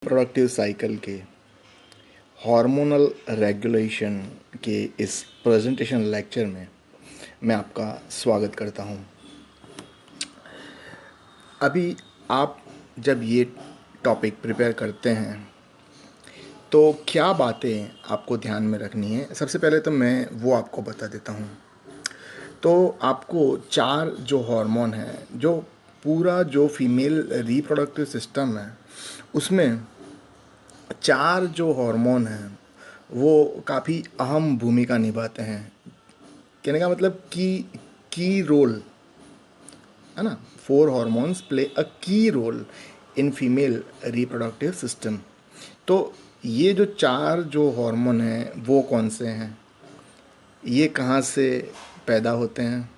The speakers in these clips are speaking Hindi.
प्रोडक्टिव साइकिल के हार्मोनल रेगुलेशन के इस प्रेजेंटेशन लेक्चर में मैं आपका स्वागत करता हूं। अभी आप जब ये टॉपिक प्रिपेयर करते हैं तो क्या बातें आपको ध्यान में रखनी है, सबसे पहले तो मैं वो आपको बता देता हूं। तो आपको 4 जो हार्मोन हैं, जो पूरा जो फीमेल रिप्रोडक्टिव सिस्टम है उसमें 4 जो हार्मोन हैं वो काफ़ी अहम भूमिका निभाते हैं। कहने का मतलब की रोल है ना। 4 hormones play a key role in female reproductive system. तो ये जो 4 जो हार्मोन हैं वो कौन से हैं, ये कहाँ से पैदा होते हैं,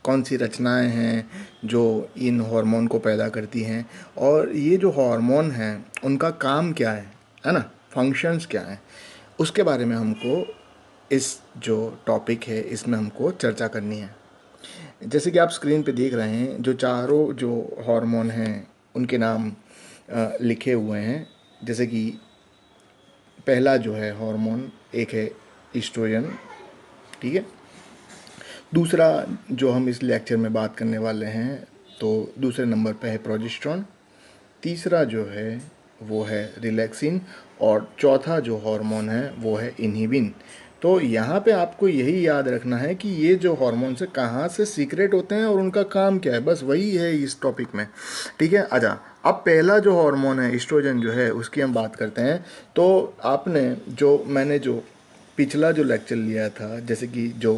कौन सी रचनाएं हैं जो इन हार्मोन को पैदा करती हैं, और ये जो हार्मोन हैं उनका काम क्या है ना, फंक्शंस क्या हैं, उसके बारे में हमको इस जो टॉपिक है इसमें हमको चर्चा करनी है। जैसे कि आप स्क्रीन पे देख रहे हैं, जो चारों जो हार्मोन हैं उनके नाम लिखे हुए हैं। जैसे कि पहला जो है हार्मोन, एक है ईस्ट्रोजन, ठीक है। दूसरा जो हम इस लेक्चर में बात करने वाले हैं, तो दूसरे नंबर पे है प्रोजेस्टेरॉन। तीसरा जो है वो है रिलैक्सिन, और चौथा जो हार्मोन है वो है इनहिबिन। तो यहाँ पे आपको यही याद रखना है कि ये जो हार्मोन्स है कहाँ से सीक्रेट होते हैं और उनका काम क्या है, बस वही है इस टॉपिक में, ठीक है। अच्छा, अब पहला जो हार्मोन है ईस्ट्रोजन जो है उसकी हम बात करते हैं। तो आपने मैंने जो पिछला जो लेक्चर लिया था, जैसे कि जो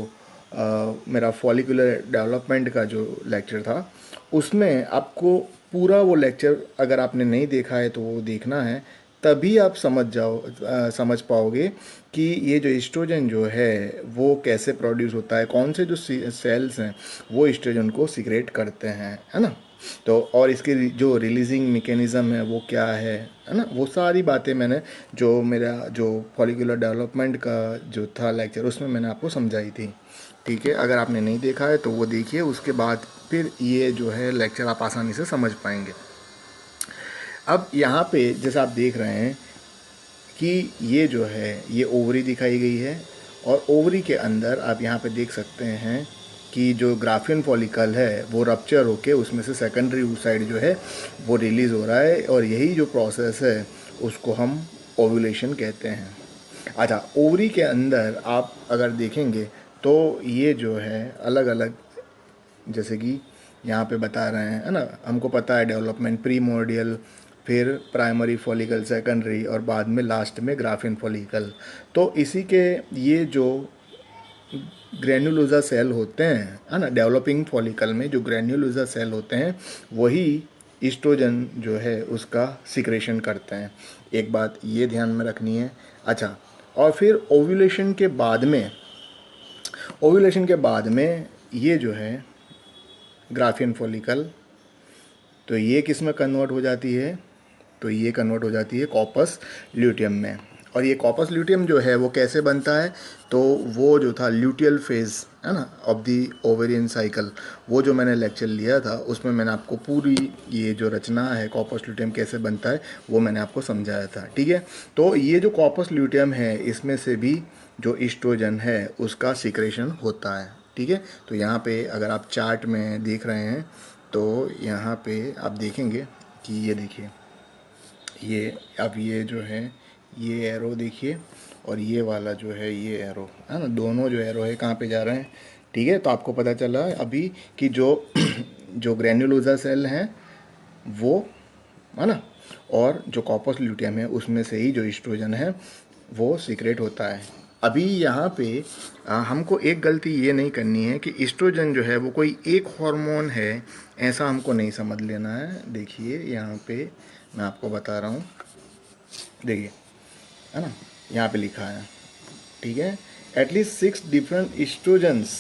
मेरा फॉलिकुलर डेवलपमेंट का जो लेक्चर था, उसमें आपको पूरा वो लेक्चर अगर आपने नहीं देखा है तो वो देखना है, तभी आप समझ पाओगे कि ये जो ईस्ट्रोजन जो है वो कैसे प्रोड्यूस होता है, कौन से जो सेल्स हैं वो ईस्ट्रोजन को सीक्रेट करते हैं, है ना। तो और इसके जो रिलीजिंग मैकेनिज़्म है वो क्या है ना, वो सारी बातें मैंने जो मेरा जो फॉलिकुलर डेवलपमेंट का जो था लेक्चर उसमें मैंने आपको समझाई थी, ठीक है। अगर आपने नहीं देखा है तो वो देखिए, उसके बाद फिर ये जो है लेक्चर आप आसानी से समझ पाएंगे। अब यहाँ पे जैसा आप देख रहे हैं कि ये जो है ये ओवरी दिखाई गई है, और ओवरी के अंदर आप यहाँ पे देख सकते हैं कि जो ग्राफियन फॉलिकल है वो रप्चर होके उसमें से सेकेंडरी oocyte जो है वो रिलीज़ हो रहा है, और यही जो प्रोसेस है उसको हम ओव्यूलेशन कहते हैं। अच्छा, ओवरी के अंदर आप अगर देखेंगे तो ये जो है अलग अलग, जैसे कि यहाँ पे बता रहे हैं, है ना, हमको पता है डेवलपमेंट प्रीमोर्डियल, फिर प्राइमरी फॉलिकल, सेकेंडरी, और बाद में लास्ट में ग्राफियन फॉलिकल। तो इसी के ये जो ग्रेन्युलोसा सेल होते हैं, है ना, डेवलपिंग फॉलिकल में जो ग्रेन्युलोसा सेल होते हैं वही ईस्ट्रोजन जो है उसका सिक्रेशन करते हैं। एक बात ये ध्यान में रखनी है। अच्छा, और फिर ओव्यूलेशन के बाद में ये जो है ग्राफियन फॉलिकल, तो ये किस में कन्वर्ट हो जाती है, तो ये कन्वर्ट हो जाती है कॉर्पस ल्यूटियम में। और ये कॉर्पस ल्यूटियम जो है वो कैसे बनता है, तो वो जो था ल्यूटियल फेज है ना ऑफ दी ओवेरियन साइकिल, वो जो मैंने लेक्चर लिया था उसमें मैंने आपको पूरी ये जो रचना है कॉर्पस ल्यूटियम कैसे बनता है वो मैंने आपको समझाया था, ठीक है। तो ये जो कॉर्पस ल्यूटियम है इसमें से भी जो ईस्ट्रोजन है उसका सिक्रेशन होता है, ठीक है। तो यहाँ पे अगर आप चार्ट में देख रहे हैं तो यहाँ पे आप देखेंगे कि ये देखिए, ये अब ये जो है ये एरो देखिए, और ये वाला जो है ये एरो है ना, दोनों जो एरो है कहाँ पे जा रहे हैं, ठीक है। तो आपको पता चला अभी कि जो जो ग्रेन्युलोसा सेल हैं वो, है ना, और जो कॉर्पस ल्यूटियम है उसमें से ही जो ईस्ट्रोजन है वो सीक्रेट होता है। अभी यहाँ पे हमको एक गलती ये नहीं करनी है कि ईस्ट्रोजन जो है वो कोई एक हार्मोन है, ऐसा हमको नहीं समझ लेना है। देखिए यहाँ पे मैं आपको बता रहा हूँ, देखिए, है ना, यहाँ पे लिखा है, ठीक है, एटलीस्ट 6 डिफरेंट ईस्ट्रोजन्स,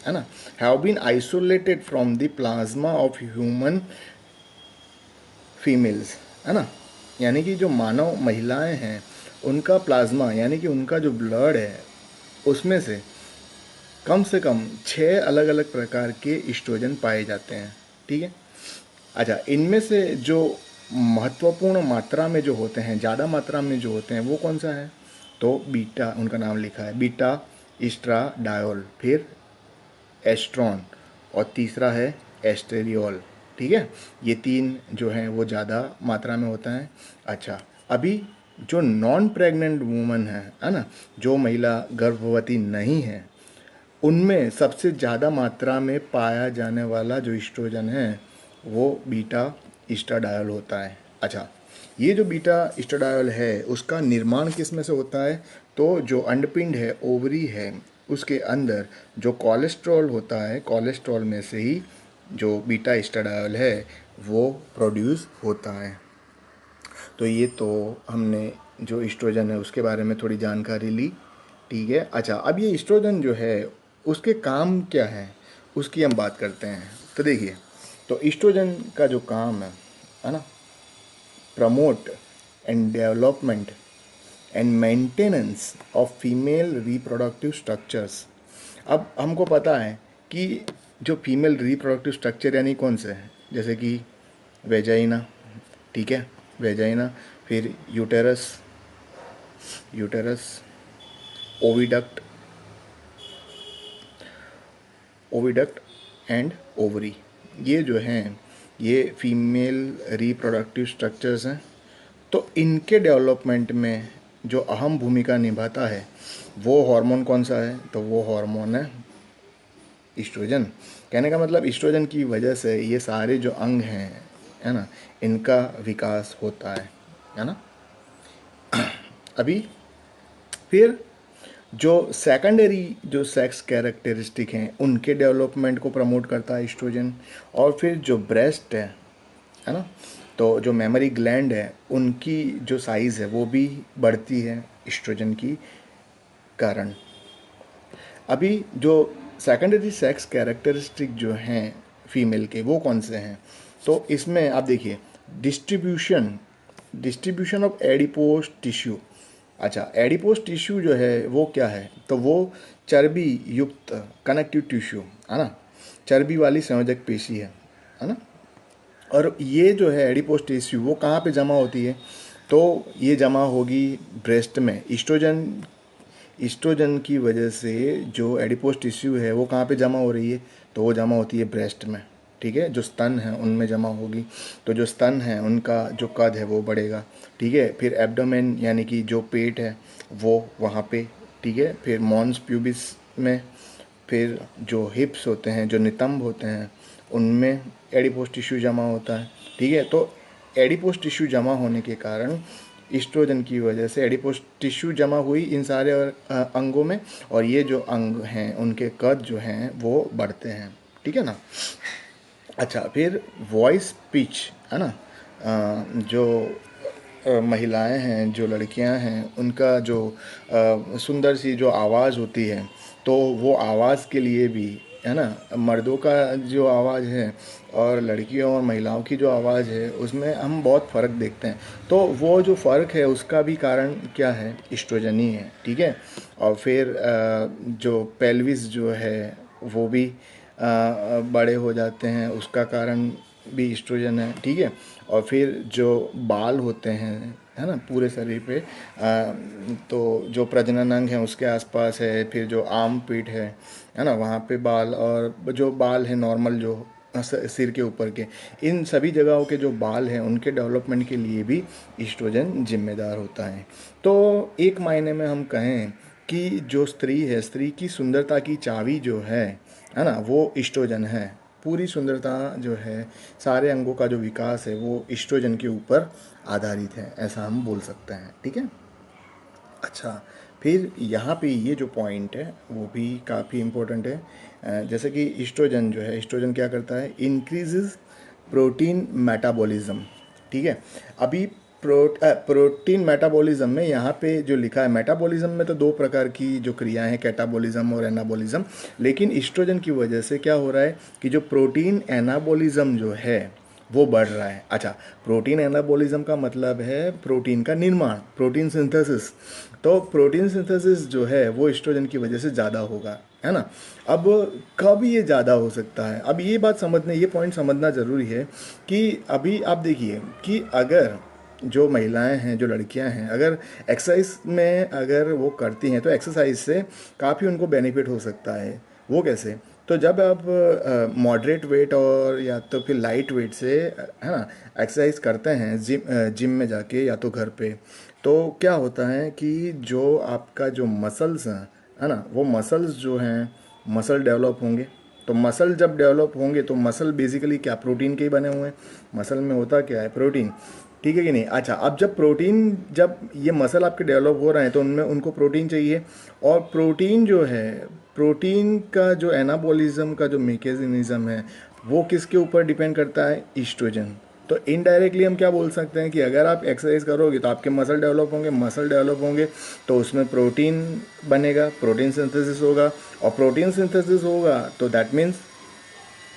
है ना, have been isolated from the plasma of human females, है ना, यानी कि जो मानव महिलाएं हैं उनका प्लाज्मा यानी कि उनका जो ब्लड है उसमें से कम 6 अलग अलग प्रकार के ईस्ट्रोजन पाए जाते हैं, ठीक है। अच्छा, इनमें से जो महत्वपूर्ण मात्रा में जो होते हैं, ज़्यादा मात्रा में जो होते हैं, वो कौन सा है? तो बीटा, उनका नाम लिखा है बीटा इस्ट्राडायोल, फिर एस्ट्रॉन, और तीसरा है एस्टेरियोल। ठीक है, ये तीन जो हैं वो ज़्यादा मात्रा में होता है। अच्छा, अभी जो नॉन प्रेग्नेंट वूमन है ना, जो महिला गर्भवती नहीं है, उनमें सबसे ज़्यादा मात्रा में पाया जाने वाला जो ईस्ट्रोजन है वो बीटा इस्ट्राडायोल होता है। अच्छा, ये जो बीटा इस्ट्राडायोल है उसका निर्माण किस में से होता है? तो जो अंडपिंड है, ओवरी है, उसके अंदर जो कोलेस्ट्रॉल होता है, कोलेस्ट्रॉल में से ही जो बीटा इस्ट्राडायोल है वो प्रोड्यूस होता है। तो ये तो हमने जो ईस्ट्रोजन है उसके बारे में थोड़ी जानकारी ली। ठीक है, अच्छा, अब ये ईस्ट्रोजन जो है उसके काम क्या है उसकी हम बात करते हैं। तो देखिए, तो ईस्ट्रोजन का जो काम है ना, promote and development and maintenance of female reproductive structures. अब हमको पता है कि जो फीमेल रिप्रोडक्टिव स्ट्रक्चर यानी कौन से हैं, जैसे कि वेजाइना, ठीक है, वेजाइना, फिर uterus, uterus, oviduct, oviduct and ovary, ये जो हैं ये फीमेल रिप्रोडक्टिव स्ट्रक्चर्स हैं। तो इनके डेवलपमेंट में जो अहम भूमिका निभाता है वो हार्मोन कौन सा है? तो वो हार्मोन है ईस्ट्रोजन। कहने का मतलब ईस्ट्रोजन की वजह से ये सारे जो अंग हैं, है ना, इनका विकास होता है ना। अभी फिर जो सेकेंडरी जो सेक्स कैरेक्टरिस्टिक हैं उनके डेवलपमेंट को प्रमोट करता है ईस्ट्रोजन। और फिर जो ब्रेस्ट है ना, तो जो मेमोरी ग्लैंड है उनकी जो साइज़ है वो भी बढ़ती है ईस्ट्रोजन की कारण। अभी जो सेकेंडरी सेक्स कैरेक्टरिस्टिक जो हैं फीमेल के वो कौन से हैं? तो इसमें आप देखिए, distribution distribution of adipose tissue. अच्छा, एडिपोज टिश्यू जो है वो क्या है? तो वो चर्बी युक्त कनेक्टिव टिश्यू है ना, चर्बी वाली संयोजक पेशी है ना। और ये जो है एडिपोज टिश्यू वो कहाँ पे जमा होती है? तो ये जमा होगी ब्रेस्ट में। ईस्ट्रोजन की वजह से जो एडिपोज टिश्यू है वो कहाँ पे जमा हो रही है? तो वो जमा होती है ब्रेस्ट में। ठीक है, जो स्तन है उनमें जमा होगी, तो जो स्तन है उनका जो कद है वो बढ़ेगा। ठीक है, फिर एब्डोमेन यानी कि जो पेट है वो वहाँ पे। ठीक है, फिर मॉन्स प्यूबिस में, फिर जो हिप्स होते हैं, जो नितंब होते हैं, उनमें एडिपोज टिश्यू जमा होता है। ठीक है, तो एडिपोज टिश्यू जमा होने के कारण ईस्ट्रोजन की वजह से एडिपोज टिश्यू जमा हुई इन सारे अंगों में, और ये जो अंग हैं उनके कद जो हैं वो बढ़ते हैं। ठीक है ना। अच्छा, फिर वॉइस पिच है ना, जो महिलाएं हैं, जो लड़कियां हैं, उनका जो सुंदर सी जो आवाज़ होती है, तो वो आवाज़ के लिए भी है ना, मर्दों का जो आवाज़ है और लड़कियों और महिलाओं की जो आवाज़ है उसमें हम बहुत फ़र्क देखते हैं। तो वो जो फ़र्क है उसका भी कारण क्या है? ईस्ट्रोजन ही है। ठीक है, और फिर जो पेल्विस जो है वो भी बड़े हो जाते हैं, उसका कारण भी ईस्ट्रोजन है। ठीक है, और फिर जो बाल होते हैं है ना पूरे शरीर पे, तो जो प्रजनन अंग है उसके आसपास है, फिर जो आर्म पीट है ना, वहाँ पे बाल, और जो बाल है नॉर्मल जो सिर के ऊपर के, इन सभी जगहों के जो बाल हैं उनके डेवलपमेंट के लिए भी ईस्ट्रोजन जिम्मेदार होता है। तो एक मायने में हम कहें कि जो स्त्री है, स्त्री की सुंदरता की चाबी जो है ना, वो ईस्ट्रोजन है। पूरी सुंदरता जो है, सारे अंगों का जो विकास है वो ईस्ट्रोजन के ऊपर आधारित है, ऐसा हम बोल सकते हैं। ठीक है, अच्छा, फिर यहाँ पे ये जो पॉइंट है वो भी काफ़ी इम्पोर्टेंट है। जैसे कि ईस्ट्रोजन जो है, ईस्ट्रोजन क्या करता है? Increases protein metabolism. ठीक है, अभी प्रोटीन मेटाबॉलिज्म में यहाँ पे जो लिखा है, मेटाबॉलिज्म में तो दो प्रकार की जो क्रियाएं हैं, कैटाबॉलिज्म और एनाबॉलिज्म, लेकिन ईस्ट्रोजन की वजह से क्या हो रहा है कि जो प्रोटीन एनाबॉलिज्म जो है वो बढ़ रहा है। अच्छा, प्रोटीन एनाबॉलिज्म का मतलब है प्रोटीन का निर्माण, प्रोटीन सिंथेसिस। तो प्रोटीन सिंथेसिस जो है वो एस्ट्रोजन की वजह से ज़्यादा होगा, है ना। अब कब ये ज़्यादा हो सकता है, अब ये बात समझने, ये पॉइंट समझना ज़रूरी है कि अभी आप देखिए कि अगर जो महिलाएं हैं, जो लड़कियां हैं, अगर एक्सरसाइज में अगर वो करती हैं तो एक्सरसाइज से काफ़ी उनको बेनिफिट हो सकता है। वो कैसे? तो जब आप मॉडरेट वेट और या तो फिर लाइट वेट से है ना एक्सरसाइज करते हैं जिम में जाके या तो घर पे, तो क्या होता है कि जो आपका जो मसल्स हैं, है ना, वो मसल्स जो हैं, मसल डेवलप होंगे। तो मसल जब डेवलप होंगे तो मसल बेसिकली क्या, प्रोटीन के ही बने हुए हैं। मसल में होता क्या है, प्रोटीन, ठीक है कि नहीं। अच्छा, अब जब प्रोटीन, जब ये मसल आपके डेवलप हो रहे हैं तो उनमें उनको प्रोटीन चाहिए। और प्रोटीन जो है, प्रोटीन का जो एनाबॉलिज्म का जो मैकेनिज्म है वो किसके ऊपर डिपेंड करता है, ईस्ट्रोजन। तो इनडायरेक्टली हम क्या बोल सकते हैं कि अगर आप एक्सरसाइज करोगे तो आपके मसल डेवलप होंगे, मसल डेवलप होंगे तो उसमें प्रोटीन बनेगा, प्रोटीन सिंथेसिस होगा। और प्रोटीन सिंथेसिस होगा तो दैट मीन्स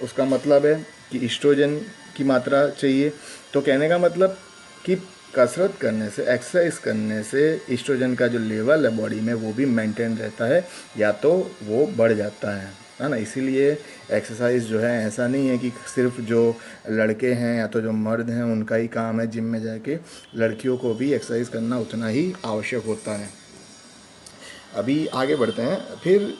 उसका मतलब है कि ईस्ट्रोजन की मात्रा चाहिए। तो कहने का मतलब कि कसरत करने से, एक्सरसाइज करने से ईस्ट्रोजन का जो लेवल है बॉडी में वो भी मेंटेन रहता है, या तो वो बढ़ जाता है ना। इसीलिए एक्सरसाइज जो है ऐसा नहीं है कि सिर्फ जो लड़के हैं या तो जो मर्द हैं उनका ही काम है जिम में जाके, लड़कियों को भी एक्सरसाइज करना उतना ही आवश्यक होता है। अभी आगे बढ़ते हैं। फिर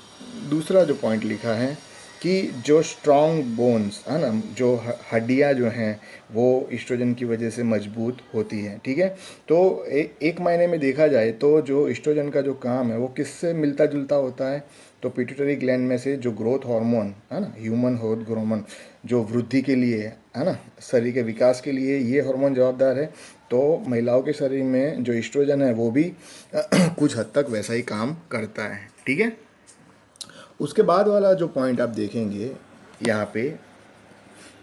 दूसरा जो पॉइंट लिखा है कि जो स्ट्रॉन्ग बोन्स है ना, जो हड्डियाँ जो हैं वो ईस्ट्रोजन की वजह से मजबूत होती हैं, ठीक है। तो एक मायने में देखा जाए तो जो ईस्ट्रोजन का जो काम है वो किससे मिलता जुलता होता है, तो पिट्यूटरी ग्लैंड में से जो ग्रोथ हार्मोन है ना, ह्यूमन ग्रोथ हार्मोन, जो वृद्धि के लिए है ना, शरीर के विकास के लिए ये हार्मोन जवाबदार है। तो महिलाओं के शरीर में जो ईस्ट्रोजन है वो भी कुछ हद तक वैसा ही काम करता है, ठीक है। उसके बाद वाला जो पॉइंट आप देखेंगे यहाँ पे,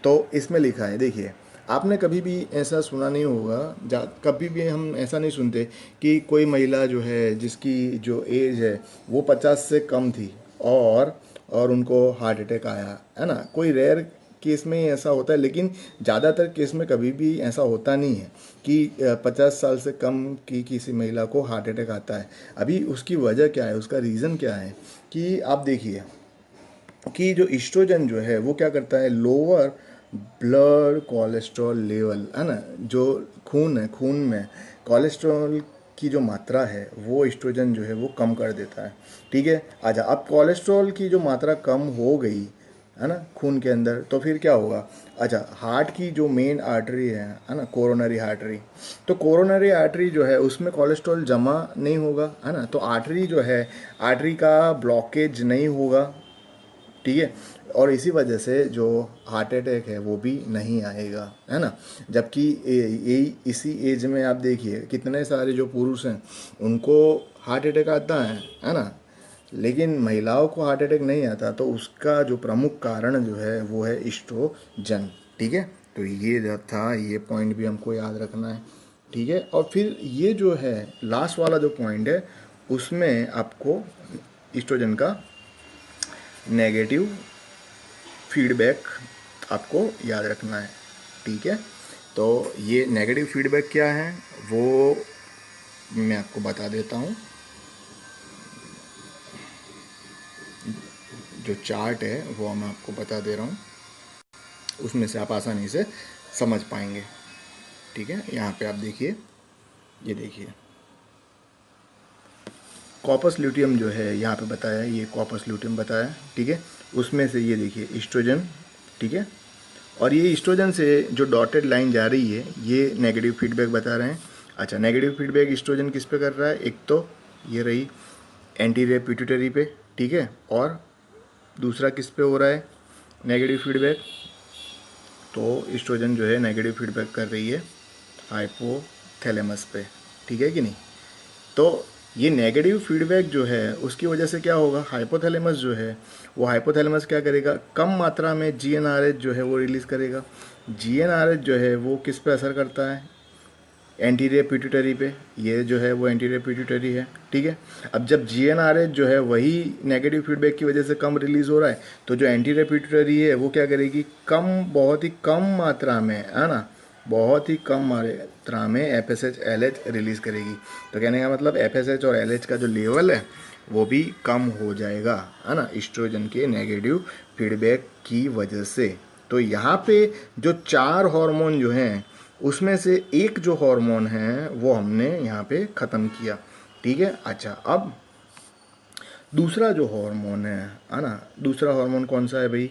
तो इसमें लिखा है, देखिए, आपने कभी भी ऐसा सुना नहीं होगा, कभी भी हम ऐसा नहीं सुनते कि कोई महिला जो है जिसकी जो एज है वो 50 से कम थी और उनको हार्ट अटैक आया, है ना। कोई रेयर केस में ही ऐसा होता है, लेकिन ज़्यादातर केस में कभी भी ऐसा होता नहीं है कि 50 साल से कम की किसी महिला को हार्ट अटैक आता है। अभी उसकी वजह क्या है, उसका रीज़न क्या है कि आप देखिए कि जो ईस्ट्रोजन जो है वो क्या करता है, लोअर ब्लड कोलेस्ट्रॉल लेवल, है ना, जो खून है, खून में कोलेस्ट्रॉल की जो मात्रा है वो ईस्ट्रोजन जो है वो कम कर देता है, ठीक है। अच्छा, अब कोलेस्ट्रॉल की जो मात्रा कम हो गई, है ना, खून के अंदर, तो फिर क्या होगा। अच्छा, हार्ट की जो मेन आर्टरी है ना, कोरोनरी आर्टरी, तो कोरोनरी आर्टरी जो है उसमें कोलेस्ट्रॉल जमा नहीं होगा, है ना। तो आर्टरी जो है, आर्टरी का ब्लॉकेज नहीं होगा, ठीक है। और इसी वजह से जो हार्ट अटैक है वो भी नहीं आएगा, है ना। जबकि यही इसी एज में आप देखिए कितने सारे जो पुरुष हैं उनको हार्ट अटैक आता है ना, लेकिन महिलाओं को हार्ट अटैक नहीं आता। तो उसका जो प्रमुख कारण जो है वो है ईस्ट्रोजन, ठीक है। तो ये जो था, ये पॉइंट भी हमको याद रखना है, ठीक है। और फिर ये जो है लास्ट वाला जो पॉइंट है उसमें आपको ईस्ट्रोजन का नेगेटिव फीडबैक आपको याद रखना है, ठीक है। तो ये नेगेटिव फीडबैक क्या है वो मैं आपको बता देता हूँ। जो चार्ट है वो मैं आपको बता दे रहा हूँ, उसमें से आप आसानी से समझ पाएंगे, ठीक है। यहाँ पे आप देखिए, ये देखिए कॉपस ल्यूटियम जो है यहाँ पे बताया है, ये कॉपस ल्यूटियम बताया, ठीक है। उसमें से ये देखिए ईस्ट्रोजन, ठीक है। और ये ईस्ट्रोजन से जो डॉटेड लाइन जा रही है ये नेगेटिव फीडबैक बता रहे हैं। अच्छा, नेगेटिव फीडबैक ईस्ट्रोजन किस पे कर रहा है, एक तो ये रही एंटीरियर पिट्यूटरी पे, ठीक है। और दूसरा किस पे हो रहा है नेगेटिव फीडबैक, तो ईस्ट्रोजन जो है नेगेटिव फीडबैक कर रही है हाइपोथैलेमस पे, ठीक है कि नहीं। तो ये नेगेटिव फीडबैक जो है उसकी वजह से क्या होगा, हाइपोथैलेमस जो है वो हाइपोथैलेमस क्या करेगा, कम मात्रा में जीएनआरएच जो है वो रिलीज़ करेगा। जीएनआरएच जो है वो किस पे असर करता है, एंटीरियर पिट्यूटरी पे, ये जो है वो एंटीरियर पिट्यूटरी है, ठीक है। अब जब जीएनआरएच जो है वही नेगेटिव फीडबैक की वजह से कम रिलीज़ हो रहा है, तो जो एंटीरियर पिट्यूटरी है वो क्या करेगी, बहुत ही कम मात्रा में, है ना, बहुत ही कम मात्रा में एफएसएच एलएच रिलीज़ करेगी। तो कहने का मतलब एफएसएच और एलएच का जो लेवल है वो भी कम हो जाएगा, है ना, ईस्ट्रोजन के नेगेटिव फीडबैक की वजह से। तो यहाँ पे जो 4 हार्मोन जो हैं उसमें से एक जो हार्मोन है वो हमने यहाँ पे ख़त्म किया, ठीक है। अच्छा, अब दूसरा जो हार्मोन है ना, दूसरा हार्मोन कौन सा है भाई,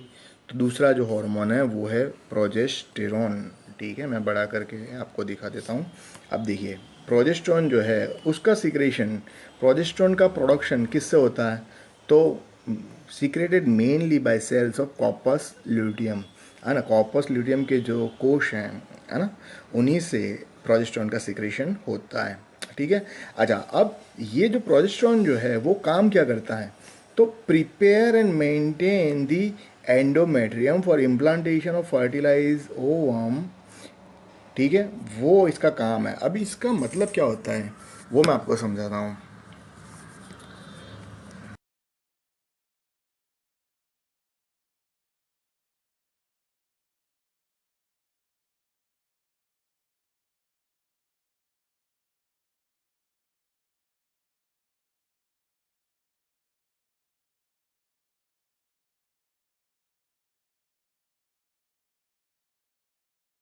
तो दूसरा जो हार्मोन है वो है प्रोजेस्टेरॉन, ठीक है। मैं बड़ा करके आपको दिखा देता हूँ। अब देखिए, प्रोजेस्टेरॉन जो है उसका सीक्रेशन, प्रोजेस्टेरॉन का प्रोडक्शन किससे होता है, तो secreted mainly by cells of corpus luteum, है ना, कॉर्पस ल्यूटियम के जो कोश हैं, है ना, उन्हीं से प्रोजेस्टेरॉन का सीक्रेशन होता है, ठीक है। अच्छा, अब ये जो प्रोजेस्टेरॉन जो है वो काम क्या करता है, तो prepare and maintain the endometrium for implantation of fertilize ovum, ठीक है, वो इसका काम है। अभी इसका मतलब क्या होता है वो मैं आपको समझाता हूँ।